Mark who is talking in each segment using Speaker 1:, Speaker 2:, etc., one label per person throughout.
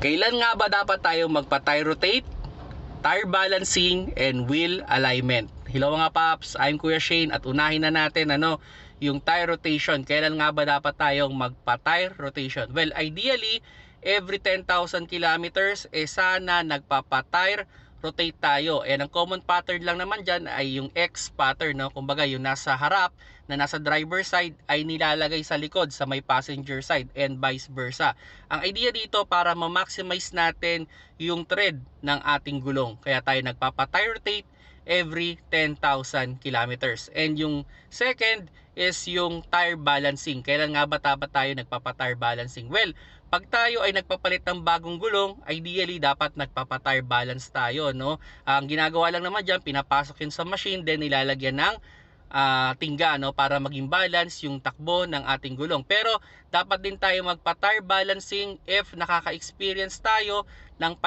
Speaker 1: Kailan nga ba dapat tayo magpa-tire rotate, tire balancing, and wheel alignment? Hello mga paps, I'm Kuya Shane at unahin na natin yung tire rotation. Kailan nga ba dapat tayong magpa-tire rotation? Well, ideally, every 10,000 kilometers, sana nagpapa-tire rotate tayo. And ang common pattern lang naman dyan ay yung X pattern, no? Kumbaga yung nasa harap na nasa driver side ay nilalagay sa likod sa may passenger side and vice versa. Ang idea dito para ma-maximize natin yung tread ng ating gulong. Kaya tayo nagpapa-tire rotate every 10,000 kilometers. And yung second is yung tire balancing. Kailan nga ba dapat tayo nagpapa-tire balancing? Well, pag tayo ay nagpapalit ng bagong gulong, ideally dapat nagpapa-tire balance tayo, no? Ang ginagawa lang naman diyan, pinapasok yun sa machine, then nilalagyan ng tingga, no, para maging balance yung takbo ng ating gulong. Pero dapat din tayo magpa-tire balancing if nakaka-experience tayo ng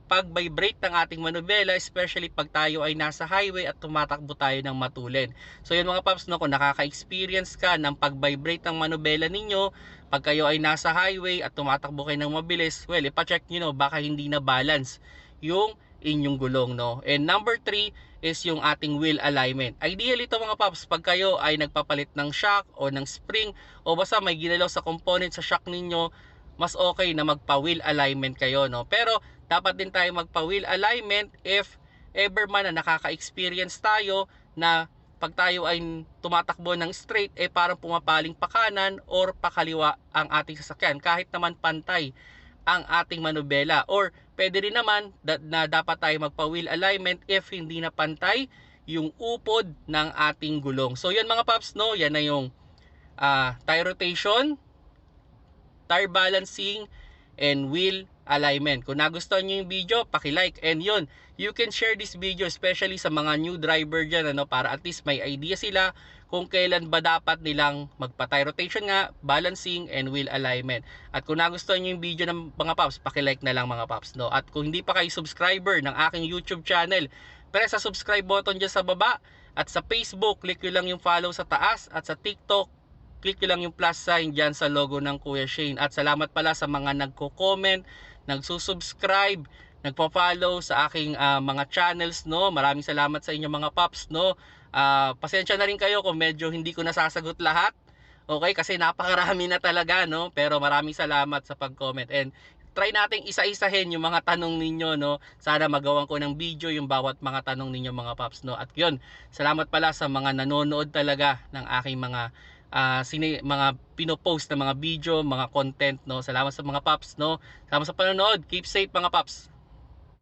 Speaker 1: pag-vibrate ng ating manubela, especially pag tayo ay nasa highway at tumatakbo tayo ng matulin. So yun mga paps, no, kung nakaka-experience ka ng pag-vibrate ng manubela ninyo pag kayo ay nasa highway at tumatakbo kayo ng mabilis, well, ipacheck nyo, no, baka hindi na balance yung inyong gulong, no. And number 3 is yung ating wheel alignment. Ideally ito mga paps, pag kayo ay nagpapalit ng shock o ng spring o basta may ginalaw sa component sa shock ninyo, mas okay na magpa-wheel alignment kayo, no. Pero dapat din tayo magpa-wheel alignment if ever man na nakaka-experience tayo na pag tayo ay tumatakbo ng straight, parang pumapaling pa kanan or pakaliwa ang ating sasakyan kahit naman pantay ang ating manubela. Or pwede rin naman na dapat tayo magpa-wheel alignment if hindi na pantay yung upod ng ating gulong. So yan mga paps, no, yan na yung tire rotation, tire balancing, and wheel alignment. Kung nagustuhan nyo yung video, paki-like, and yun, you can share this video especially sa mga new driver dyan, para at least may idea sila kung kailan ba dapat nilang magpa-tire rotation nga, balancing, and wheel alignment. At kung nagustuhan nyo yung video ng mga paps, paki-like na lang mga paps, no? At kung hindi pa kayo subscriber ng aking YouTube channel, press sa subscribe button dyan sa baba, at sa Facebook, click nyo lang yung follow sa taas, at sa TikTok, click nyo lang yung plus sign dyan sa logo ng Kuya Shane. At salamat pala sa mga nagko-comment, nagsusubscribe, nagpo-follow sa aking mga channels, no. Maraming salamat sa inyo mga paps, no. Pasensya na rin kayo kung medyo hindi ko nasasagot lahat. Okay, kasi napakarami na talaga, no. Pero maraming salamat sa pag-comment, and try nating isa-isahin yung mga tanong ninyo, no. Sana magawan ko ng video yung bawat mga tanong ninyo mga paps, no. At yun, salamat pala sa mga nanonood talaga ng aking mga mga pinopost na mga video, mga content, no. Salamat sa mga paps, no. Salamat sa panonood. Keep safe mga paps.